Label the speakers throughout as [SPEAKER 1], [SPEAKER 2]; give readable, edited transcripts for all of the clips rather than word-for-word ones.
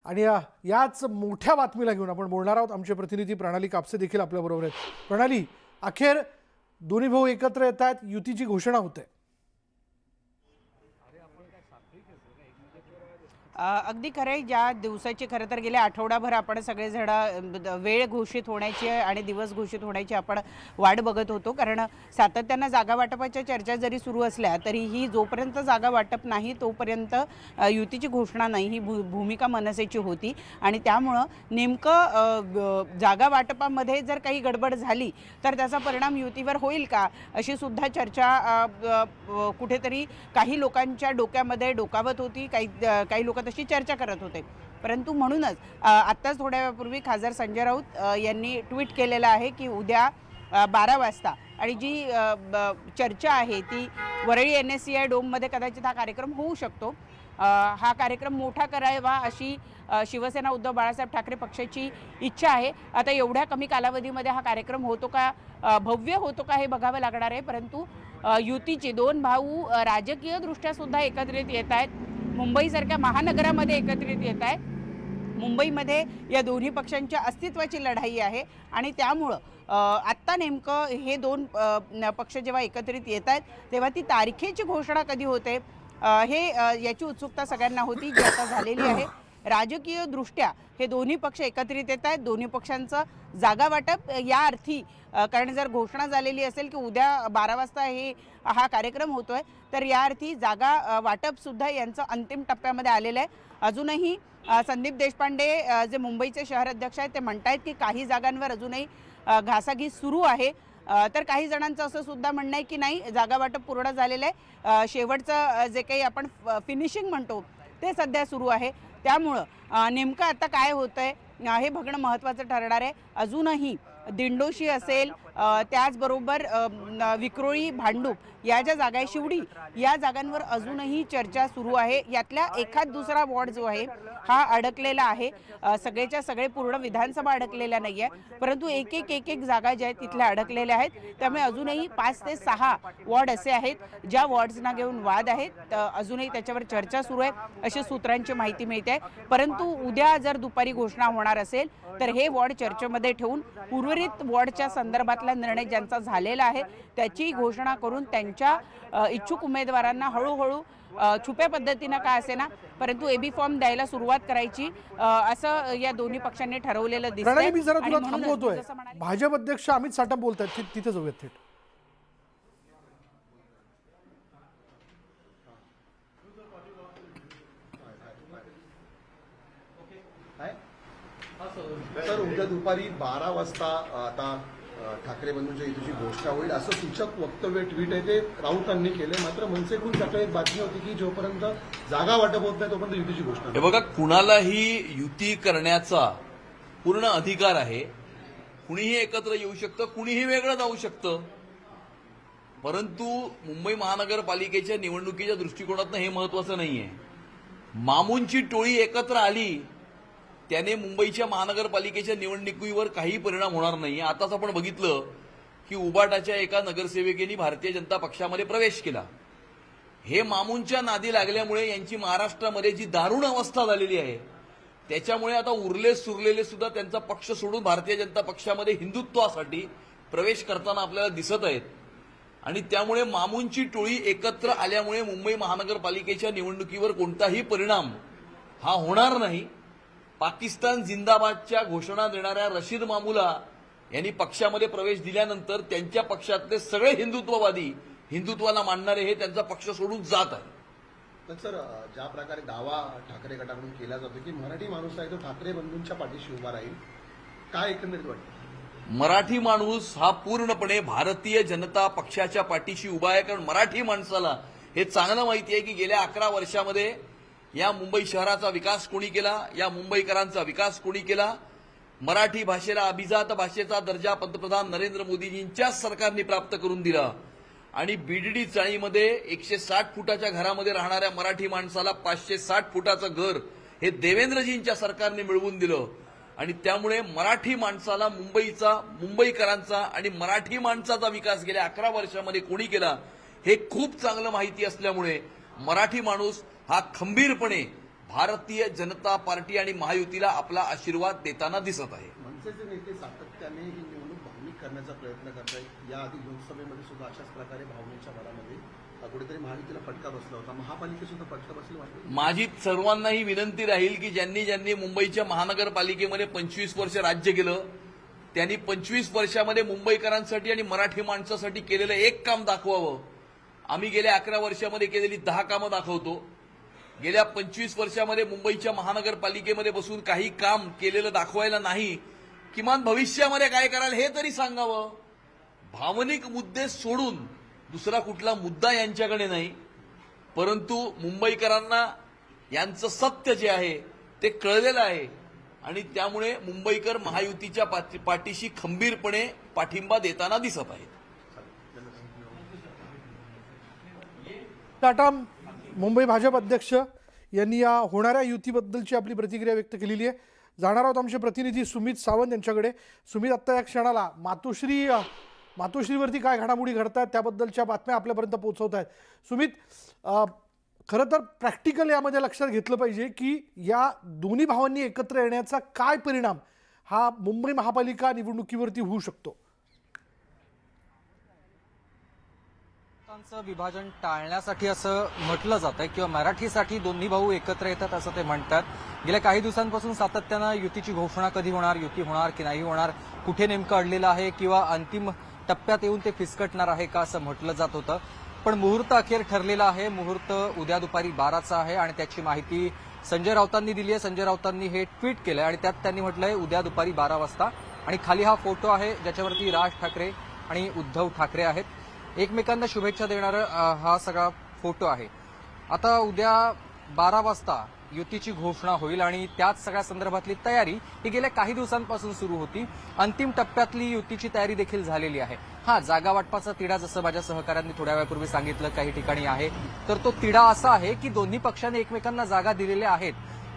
[SPEAKER 1] आणि याच मोठ्या बातमीला घेऊन आपण बोलणार आहोत. आमचे प्रतिनिधी प्रणाली कापसे देखील आपल्याबरोबर आहेत. प्रणाली, अखेर दोन्ही भाऊ एकत्र येत आहेत, युतीची घोषणा होते.
[SPEAKER 2] अगदी खरं. ज्या दिवसाची खरं तर गेल्या आठवडाभर आपण सगळेजण वेळ घोषित होण्याची आणि दिवस घोषित होण्याची आपण वाट बघत होतो. कारण सातत्यानं जागा वाटपाच्या चर्चा जरी सुरू असल्या तरीही जोपर्यंत जागा वाटप नाही तोपर्यंत युतीची घोषणा नाही, ही भूमिका मनसेची होती. आणि त्यामुळं नेमकं जागा वाटपामध्ये जर काही गडबड झाली तर त्याचा परिणाम युतीवर होईल का, अशी सुद्धा चर्चा कुठेतरी काही लोकांच्या डोक्यामध्ये डोकावत होती. काही लोक तशी चर्चा करत होते. परंतु म्हणूनच आत्ताच थोड्या वेळापूर्वी खासदार संजय राऊत यांनी ट्विट केलेलं आहे की उद्या 12 वाजता आणि जी चर्चा आहे ती वरळी NSCI डोममध्ये कदाचित हा कार्यक्रम होऊ शकतो. हा कार्यक्रम मोठा करावा अशी शिवसेना उद्धव बाळासाहेब ठाकरे पक्षाची इच्छा आहे. आता एवढ्या कमी कालावधीमध्ये हा कार्यक्रम होतो का, भव्य होतो का, हे बघावं लागणार आहे. परंतु युतीचे दोन भाऊ राजकीयदृष्ट्या सुद्धा एकत्रित येत आहेत. मुंबईसारख्या महानगरामध्ये एकत्रित येत आहे. मुंबईमध्ये या दोन्ही पक्षांच्या अस्तित्वाची लढाई आहे आणि त्यामुळं आत्ता नेमकं हे दोन पक्ष जेव्हा एकत्रित येत आहेत तेव्हा ती तारखेची घोषणा कधी होते हे याची उत्सुकता सगळ्यांना होती, जी आता झालेली आहे. राजकीय दृष्ट्या हे दोन्ही पक्ष एकत्रित येत आहेत. दोन्ही पक्षांचं जागा वाटप या अर्थी, कारण जर घोषणा झालेली असेल की उद्या 12 वाजता हा कार्यक्रम होतोय तर या अर्थी जागा वाटप सुद्धा यांचं अंतिम टप्प्यामध्ये आलेलं आहे. अजूनही संदीप देशपांडे जे मुंबईचे शहर अध्यक्ष आहेत ते म्हणतायत की काही जागांवर अजूनही घासाघीस सुरू आहे. तर काही जणांचं असं सुद्धा म्हणणं आहे की नाही, जागा वाटप पूर्ण झालेलं आहे, शेवटचं जे काही आपण फिनिशिंग म्हणतो ते सध्या सुरू आहे. त्यामुळं नेमकं आता काय होतंय हे बघणं महत्त्वाचं ठरणार आहे. अजूनही दिंडोशी असेल, त्याचबरोबर विक्रोळी, भांडूप या ज्या जागा आहे, शिवडी या जागांवर अजूनही चर्चा सुरू आहे. यातल्या एखाद दुसरा वॉर्ड जो आहे हा अडकलेला आहे. सगळेच्या सगळे पूर्ण विधानसभा अडकलेल्या नाही आहे, परंतु एक एक जागा ज्या आहेत तिथल्या अडकलेल्या आहेत. त्यामुळे अजूनही 5 ते 6 वॉर्ड असे आहेत ज्या वॉर्ड्सना घेऊन वाद आहेत. अजूनही त्याच्यावर चर्चा सुरू आहे अशी सूत्रांची माहिती मिळते. परंतु उद्या जर दुपारी घोषणा होणार असेल तर हे वॉर्ड चर्चेमध्ये ठेवून उर्वरित वॉर्डच्या संदर्भातला निर्णय ज्यांचा झालेला आहे त्याची घोषणा करून त्यांच्या इच्छुक उमेदवारांना हळूहळू छुप्या पद्धतीनं का असेना परंतु एबी फॉर्म द्यायला सुरुवात करायची असं या दोन्ही पक्षांनी ठरवलेलं दिसतंय.
[SPEAKER 1] मी जरा तुला थांबवतोय. भाजप अध्यक्ष अमित साटम बोलतात, तिथे जाऊयात थेट.
[SPEAKER 3] सर, उद्या दुपारी 12 वाजता आता ठाकरे बंधूंच्या युतीची घोषणा होईल असं सूचक वक्तव्य ट्विट आहे ते राऊतांनी केले. मात्र मनसेकडून सकाळी एक बातमी होती की जोपर्यंत जागा वाटप होत नाही तोपर्यंत युतीची घोषणा.
[SPEAKER 4] हे बघा, कुणालाही युती करण्याचा पूर्ण अधिकार आहे. कुणीही एकत्र येऊ शकतं, कुणीही वेगळं जाऊ शकतं. परंतु मुंबई महानगरपालिकेच्या निवडणुकीच्या दृष्टिकोनातून हे महत्वाचं नाहीये. मामूंची टोळी एकत्र आली त्याने मुंबईच्या महानगरपालिकेच्या निवडणुकीवर काही परिणाम होणार नाही. आताच आपण बघितलं की उबाटाच्या एका नगरसेविकेने भारतीय जनता पक्षामध्ये प्रवेश केला. हे मामूंच्या नादी लागल्यामुळे यांची महाराष्ट्रामध्ये जी दारुण अवस्था झालेली आहे त्याच्यामुळे आता उरले सुरलेले सुद्धा त्यांचा पक्ष सोडून भारतीय जनता पक्षामध्ये हिंदुत्वासाठी प्रवेश करताना आपल्याला दिसत आहेत. आणि त्यामुळे मामूंची टोळी एकत्र आल्यामुळे मुंबई महानगरपालिकेच्या निवडणुकीवर कोणताही परिणाम हा होणार नाही. पाकिस्तान जिंदाबादच्या घोषणा देणाऱ्या रशीद मामूला यांनी पक्षामध्ये प्रवेश दिल्यानंतर त्यांच्या पक्षातले सगळे हिंदुत्ववादी, हिंदुत्वाला मानणारे हे त्यांचा पक्ष सोडून जात आहे.
[SPEAKER 3] तर सर, ज्या प्रकारे दावा ठाकरे गटाकडून केला जातो की मराठी माणूस आहे तो ठाकरे बंधूंच्या पाठीशी उभा राहील, काय एकंदरीत वाटतं?
[SPEAKER 4] मराठी माणूस हा पूर्णपणे भारतीय जनता पक्षाच्या पाठीशी उभा आहे. कारण मराठी माणसाला हे चांगलं माहिती आहे की गेल्या 11 वर्षामध्ये या मुंबई शहराचा विकास कोणी केला, या मुंबईकरांचा विकास कोणी केला. मराठी भाषेला अभिजात भाषेचा दर्जा पंतप्रधान नरेंद्र मोदीजींच्याच सरकारने प्राप्त करून दिला. आणि बीडीडी चाळीमध्ये 160 फुटाच्या घरामध्ये राहणाऱ्या मराठी माणसाला 560 फुटाचं घर हे देवेंद्रजींच्या सरकारने मिळवून दिलं. आणि त्यामुळे मराठी माणसाला मुंबईकरांचा आणि मराठी माणसाचा विकास गेल्या 11 वर्षामध्ये कोणी केला हे खूप चांगलं माहिती असल्यामुळे मराठी माणूस हा खंबीरपणे भारतीय जनता पार्टी आणि महायुतीला आपला आशीर्वाद देताना दिसत आहे.
[SPEAKER 3] मनसेचे नेते सातत्याने ही निवडणूक भावनिक करण्याचा प्रयत्न करत आहेत. याआधी लोकसभेमध्ये सुद्धा अशाच प्रकारे भावनेच्या भरामध्ये कुठेतरी महायुतीला फटका बसला होता. महापालिकेत सुद्धा फटका बसला वाटतं.
[SPEAKER 4] माझी सर्वांनाही विनंती राहील की ज्यांनी ज्यांनी मुंबईच्या महानगरपालिकेमध्ये 25 वर्ष राज्य केलं त्यांनी 25 वर्षामध्ये मुंबईकरांसाठी आणि मराठी माणसासाठी केलेलं एक काम दाखवावं. आम्ही गेल्या 11 वर्षामध्ये केलेली 10 कामं दाखवतो. गेल्या 25 वर्षामध्ये मुंबईच्या महानगरपालिकेमध्ये बसून काही काम केलेलं दाखवायला नाही, किमान भविष्यामध्ये काय कराल हे तरी सांगावं. भावनिक मुद्दे सोडून दुसरा कुठला मुद्दा यांच्याकडे नाही, परंतु मुंबईकरांना यांचं सत्य जे आहे ते कळलेलं आहे आणि त्यामुळे मुंबईकर महायुतीच्या पाठीशी खंबीरपणे पाठिंबा देताना दिसत आहेत.
[SPEAKER 1] टाटा मुंबई भाजप अध्यक्ष यांनी या होणाऱ्या युतीबद्दलची आपली प्रतिक्रिया व्यक्त केलेली आहे. जाणार आहोत आमचे प्रतिनिधी सुमित सावंत यांच्याकडे. सुमित, आत्ता या क्षणाला मातोश्रीवरती काय घडामोडी घडतात त्याबद्दलच्या बातम्या आपल्यापर्यंत पोहोचवत आहेत. सुमित, खरं तर प्रॅक्टिकल यामध्ये लक्षात घेतलं पाहिजे की या दोन्ही भावांनी एकत्र येण्याचा काय परिणाम हा मुंबई महापालिका निवडणुकीवरती होऊ शकतो?
[SPEAKER 5] विभाजन टाळण्यासाठी असं म्हटलं जातंय किंवा मराठीसाठी दोन्ही भाऊ एकत्र येतात असं ते म्हणतात. गेल्या काही दिवसांपासून सातत्यानं युतीची घोषणा कधी होणार, युती होणार की नाही होणार, कुठे नेमकं अडलेलं आहे किंवा अंतिम टप्प्यात येऊन ते फिसकटणार आहे का असं म्हटलं जात होतं. पण मुहूर्त अखेर ठरलेला आहे. मुहूर्त उद्या दुपारी 12चा आहे आणि त्याची माहिती संजय राऊतांनी दिली आहे. संजय राऊतांनी हे ट्विट केलंय आणि त्यात त्यांनी म्हटलंय उद्या दुपारी 12 वाजता. आणि खाली हा फोटो आहे ज्याच्यावरती राज ठाकरे आणि उद्धव ठाकरे आहेत. एकमेकांना शुभेच्छा देणारा हा सगळा फोटो आहे. आता उद्या 12 वाजता युतीची घोषणा होईल आणि त्याच सगळ्या संदर्भातली तयारी ही गेल्या काही दिवसांपासून सुरू होती. अंतिम टप्प्यातली युतीची तयारी देखील झालेली आहे. जागा वाटपाचा तिढा जसं माझ्या सहकाऱ्यांनी थोड्या वेळापूर्वी सांगितलं काही ठिकाणी आहे, तर तो तिढा असा आहे की दोन्ही पक्षांनी एकमेकांना जागा दिलेल्या आहेत.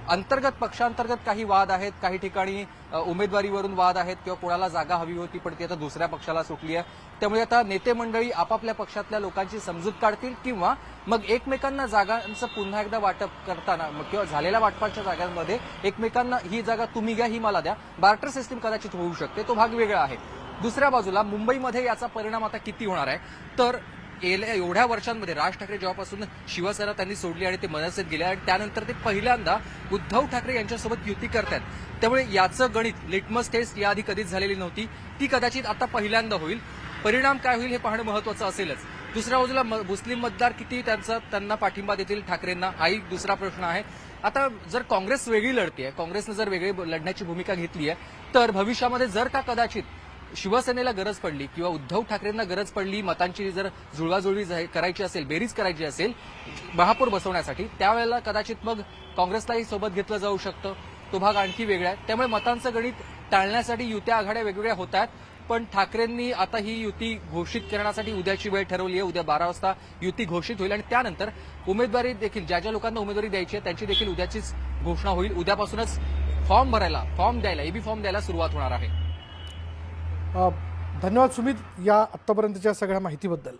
[SPEAKER 5] अंतर्गत पक्षांतर्गत काही वाद आहेत, काही ठिकाणी उमेदवारीवरून वाद आहेत किंवा कोणाला जागा हवी होती पण ती आता दुसऱ्या पक्षाला सुटली आहे. त्यामुळे आता नेते मंडळी आपापल्या पक्षातल्या लोकांची समजूत काढतील किंवा मग एकमेकांना जागांचं पुन्हा एकदा वाटप करताना किंवा झालेल्या वाटपाच्या जागांमध्ये एकमेकांना ही जागा तुम्ही घ्या ही मला द्या, बार्टर सिस्टीम कदाचित होऊ शकते. तो भाग वेगळा आहे. दुसऱ्या बाजूला मुंबईमध्ये याचा परिणाम आता किती होणार आहे तर एवढ्या वर्षांमध्ये राज ठाकरे जेव्हापासून शिवसेना त्यांनी सोडली आणि ते मनसेत गेले आणि त्यानंतर ते पहिल्यांदा उद्धव ठाकरे यांच्यासोबत युती करतात. त्यामुळे याचं गणित लिटमस टेस्ट याआधी कधीच झालेली नव्हती, ती कदाचित आता पहिल्यांदा होईल. परिणाम काय होईल हे पाहणं महत्वाचं असेलच. दुसऱ्या बाजूला मुस्लिम मतदार किती त्यांना पाठिंबा देतील ठाकरेंना हाही दुसरा प्रश्न आहे. आता जर काँग्रेस वेगळी लढतीये, काँग्रेसनं जर वेगळी लढण्याची भूमिका घेतली आहे तर भविष्यामध्ये जर का कदाचित शिवसेनेला गरज पडली किंवा उद्धव ठाकरेंना गरज पडली मतांची जर जुळवाजुळवी करायची असेल, बेरीज करायची असेल महापौर बसवण्यासाठी, त्यावेळेला कदाचित मग काँग्रेसलाही सोबत घेतलं जाऊ शकतं. तो भाग आणखी वेगळा आहे. त्यामुळे मतांचं गणित टाळण्यासाठी युत्या आघाड्या वेगवेगळ्या होत आहेत. पण ठाकरेंनी आता ही युती घोषित करण्यासाठी उद्याची वेळ ठरवली आहे. उद्या 12 वाजता युती घोषित होईल आणि त्यानंतर उमेदवारी देखील ज्या ज्या लोकांना उमेदवारी द्यायची आहे त्यांची देखील उद्याचीच घोषणा होईल. उद्यापासूनच फॉर्म द्यायला एबी फॉर्म द्यायला सुरुवात होणार आहे.
[SPEAKER 1] धन्यवाद सुमित या आत्तापर्यंतच्या सगळ्या माहितीबद्दल.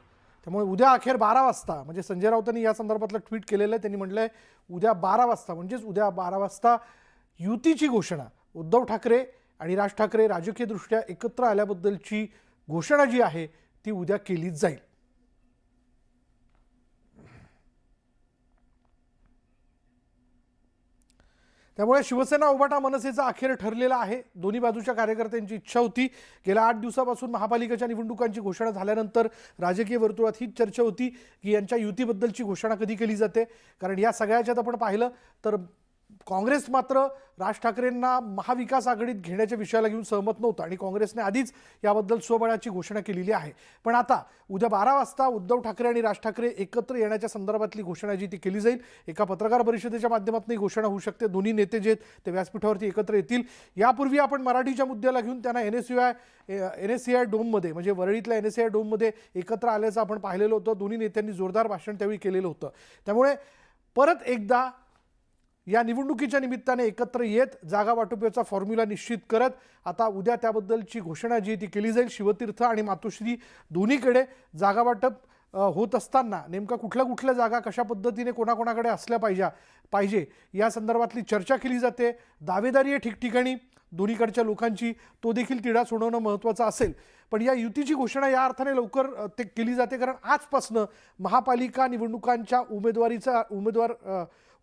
[SPEAKER 1] त्यामुळे उद्या अखेर 12 वाजता म्हणजे संजय राऊतांनी या संदर्भातलं ट्विट केलेलं आहे. त्यांनी म्हटलंय उद्या 12 वाजता म्हणजेच उद्या 12 वाजता युतीची घोषणा, उद्धव ठाकरे आणि राज ठाकरे राजकीयदृष्ट्या एकत्र आल्याबद्दलची घोषणा जी आहे ती उद्या केलीच जाईल. त्यामुळे शिवसेना उभाटा मनसेचा अखेर ठरलेला आहे. दोन्ही बाजूच्या कार्यकर्त्यांची इच्छा होती. गेल्या 8 दिवसापासून महापालिकेच्या निवडणुकांची घोषणा झाल्यानंतर राजकीय वर्तुळात हीच चर्चा होती की यांच्या युतीबद्दलची घोषणा कधी केली जाते. कारण या सगळ्याच्यात आपण पाहिलं तर काँग्रेस मात्र राज ठाकरेंना महाविकास आघाडीत घेण्याच्या विषयाला घेऊन सहमत नव्हतं आणि काँग्रेसने आधीच याबद्दल स्वबळाची घोषणा केलेली आहे. पण आता उद्या 12 वाजता उद्धव ठाकरे आणि राज ठाकरे एकत्र येण्याच्या संदर्भातली घोषणा जी ती केली जाईल. एका पत्रकार परिषदेच्या माध्यमातून ही घोषणा होऊ शकते. दोन्ही नेते जे ते व्यासपीठावरती एकत्र येतील. यापूर्वी आपण मराठीच्या मुद्द्याला घेऊन त्यांना NSCI डोममध्ये म्हणजे वरळीतल्या NSCI डोममध्ये एकत्र आल्याचं आपण पाहिलेलं होतं. दोन्ही नेत्यांनी जोरदार भाषण त्यावेळी केलेलं होतं. त्यामुळे परत एकदा या निवडणुकीच्या निमित्ताने एकत्र येत जागा वाटपाचा फॉर्म्युला निश्चित करत आता उद्या त्याबद्दलची घोषणा जी ती केली जाईल. शिवतीर्थ आणि मातोश्री दोन्हीकडे जागा वाटप होत असताना नेमका कुठल्या जागा कशा पद्धतीने कोणाकोणाकडे असल्या पाहिजे पाहिजे या संदर्भातली चर्चा केली जाते. दावेदारी आहे ठिकठिकाणी दोन्हीकडच्या लोकांची, तो देखील तिढा सोडवणं महत्त्वाचं असेल. पण या युतीची घोषणा या अर्थाने लवकर ते केली जाते कारण आजपासनं महापालिका निवडणुकांच्या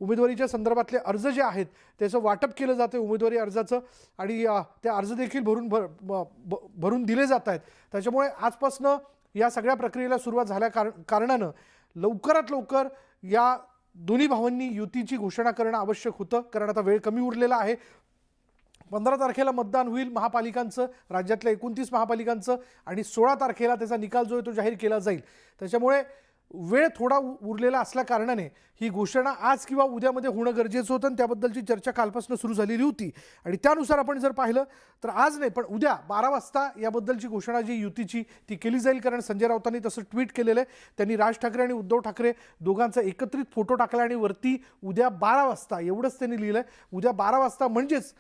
[SPEAKER 1] उमेदवारीच्या संदर्भातले अर्ज जे आहेत त्याचं वाटप केलं जातं उमेदवारी अर्जाचं, आणि ते अर्ज देखील भरून दिले जात आहेत. त्याच्यामुळे आजपासनं या सगळ्या प्रक्रियेला सुरुवात झाल्या कारणानं लवकरात लवकर या दोन्ही भावांनी युतीची घोषणा करणं आवश्यक होतं, कारण आता वेळ कमी उरलेला आहे. 15 तारखेला मतदान होईल महापालिकांचं, राज्यातल्या 29 महापालिकांचं, आणि 16 तारखेला त्याचा निकाल जो आहे तो जाहीर केला जाईल. त्याच्यामुळे वेळ थोडा उरलेला असल्या कारणाने ही घोषणा आज किंवा उद्यामध्ये होणं गरजेचं होतं आणि त्याबद्दलची चर्चा कालपासून सुरू झालेली होती. आणि त्यानुसार आपण जर पाहिलं तर आज नाही पण उद्या 12 वाजता याबद्दलची घोषणा जी युतीची ती केली जाईल, कारण संजय राऊतांनी तसं ट्विट केलेलं आहे. त्यांनी राज ठाकरे आणि उद्धव ठाकरे दोघांचा एकत्रित फोटो टाकला आणि वरती उद्या 12 वाजता एवढंच त्यांनी लिहिलं आहे. उद्या 12 वाजता म्हणजेच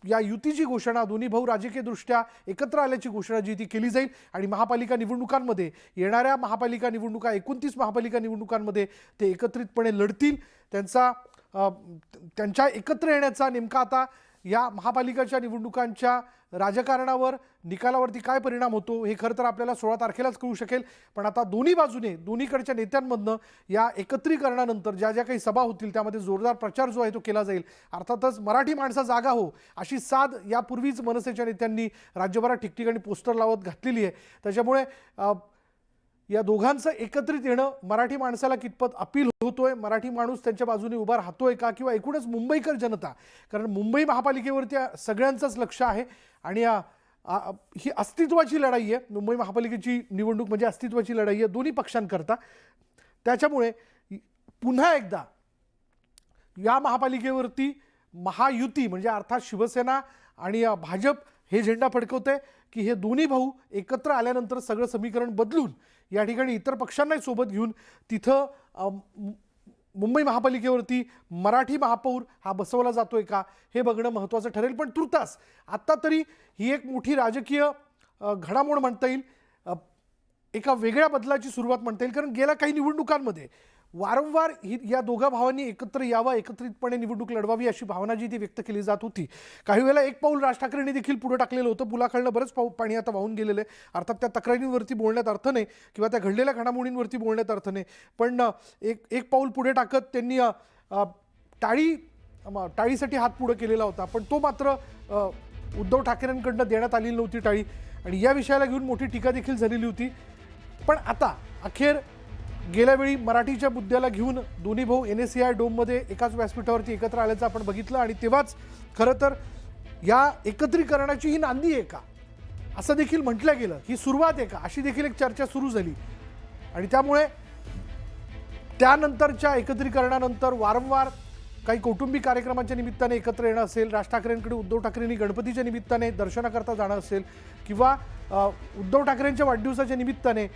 [SPEAKER 1] या युतीची घोषणा, दोन्ही भाऊ राजकीयदृष्ट्या एकत्र आल्याची घोषणा जी ती केली जाईल आणि महापालिका निवडणुकांमध्ये येणाऱ्या महापालिका निवडणुका 29 महापालिका निवडणुकांमध्ये ते एकत्रितपणे लढतील. त्यांच्या एकत्र येण्याचा नेमका आता या महापालिकाच्या निवडणुकांच्या राजकारणावर, निकालावरती काय परिणाम होतो हे खरं तर आपल्याला 16 तारखेलाच कळू शकेल. पण आता दोन्ही बाजूने, दोन्हीकडच्या नेत्यांमधनं या एकत्रीकरणानंतर ज्या ज्या काही सभा होतील त्यामध्ये जोरदार प्रचार जो आहे तो केला जाईल. अर्थातच मराठी माणसा जागा हो अशी साद यापूर्वीच मनसेच्या नेत्यांनी राज्यभरात ठिकठिकाणी पोस्टर लावत घातलेली आहे. त्याच्यामुळे या दोघांचं एकत्रित येणं मराठी माणसाला कितपत अपील होतोय, मराठी माणूस त्यांच्या बाजूने उभा राहतोय का, किंवा एकूणच मुंबईकर जनता, कारण मुंबई महापालिकेवरती सगळ्यांचंच लक्ष आहे आणि ही अस्तित्वाची लढाई आहे. मुंबई महापालिकेची निवडणूक म्हणजे अस्तित्वाची लढाई आहे दोन्ही पक्षांकरता. त्याच्यामुळे पुन्हा एकदा या महापालिकेवरती महायुती म्हणजे अर्थात शिवसेना आणि भाजप हे झेंडा फडकवते की हे दोन्ही भाऊ एकत्र आल्यानंतर सगळं समीकरण बदलून या ठिकाणी इतर पक्षांनाही सोबत घेऊन तिथं मुंबई महापालिकेवरती मराठी महापौर हा बसवला जातोय का हे बघणं महत्त्वाचं ठरेल. पण तुर्तास आत्ता तरी ही एक मोठी राजकीय घडामोड म्हणता येईल, एका वेगळ्या बदलाची सुरुवात म्हणता येईल. कारण गेल्या काही निवडणुकांमध्ये वारंवार या दोघा भावांनी एकत्र यावं, एकत्रितपणे निवडणूक लढवावी अशी भावना जी ती व्यक्त केली जात होती. काही वेळेला एक पाऊल राज ठाकरेंनी देखील पुढे टाकलेलं होतं. पुलाखालनं बरंच पाणी आता वाहून गेलेलं आहे. अर्थात त्या तक्रारींवरती बोलण्यात अर्थ नाही किंवा त्या घडलेल्या घडामोडींवरती बोलण्यात अर्थ नाही, पण एक पाऊल पुढे टाकत त्यांनी टाळीसाठी हात पुढे केलेला होता. पण तो मात्र उद्धव ठाकरेंकडनं देण्यात आलेली नव्हती टाळी, आणि या विषयाला घेऊन मोठी टीका देखील झालेली होती. पण आता अखेर गेल्या वेळी मराठीच्या मुद्द्याला घेऊन दोन्ही भाऊ NSCI डोममध्ये एकाच व्यासपीठावरती एकत्र आल्याचं आपण बघितलं, आणि तेव्हाच खरं तर या एकत्रीकरणाची ही नांदी आहे का असं देखील म्हटलं गेलं, ही सुरुवात आहे का अशी देखील एक चर्चा सुरू झाली. आणि त्यामुळे त्यानंतरच्या एकत्रीकरणानंतर वारंवार काही कौटुंबिक कार्यक्रमाच्या निमित्ताने एकत्र येणं असेल, राज ठाकरेंकडे उद्धव ठाकरेंनी गणपतीच्या निमित्ताने दर्शनाकरता जाणं असेल, किंवा उद्धव ठाकरेंच्या वाढदिवसाच्या निमित्ताने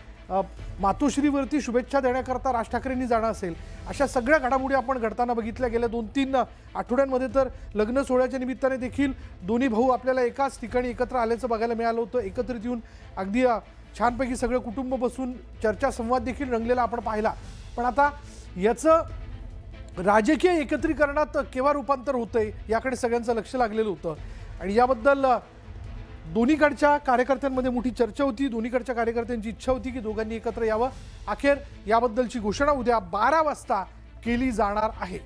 [SPEAKER 1] मातोश्रीवरती शुभेच्छा देण्याकरता राज ठाकरेंनी जाणं असेल, अशा सगळ्या घडामोडी आपण घडताना बघितल्या. गेल्या 2-3 आठवड्यांमध्ये तर लग्न सोहळ्याच्या निमित्ताने देखील दोन्ही भाऊ आपल्याला एकाच ठिकाणी एकत्र आल्याचं बघायला मिळालं होतं. एकत्रित येऊन अगदी छानपैकी सगळं कुटुंब बसून चर्चा संवाद देखील रंगलेला आपण पाहिला. पण आता याचं राजकीय एकत्रीकरणात केव्हा रूपांतर होतंय याकडे सगळ्यांचं लक्ष लागलेलं होतं, आणि याबद्दल दोन्हीकडच्या कार्यकर्त्यांमध्ये मोठी चर्चा होती. दोन्हीकडच्या कार्यकर्त्यांची इच्छा होती की दोघांनी एकत्र यावं. अखेर याबद्दलची घोषणा उद्या 12 वाजता केली जाणार आहे.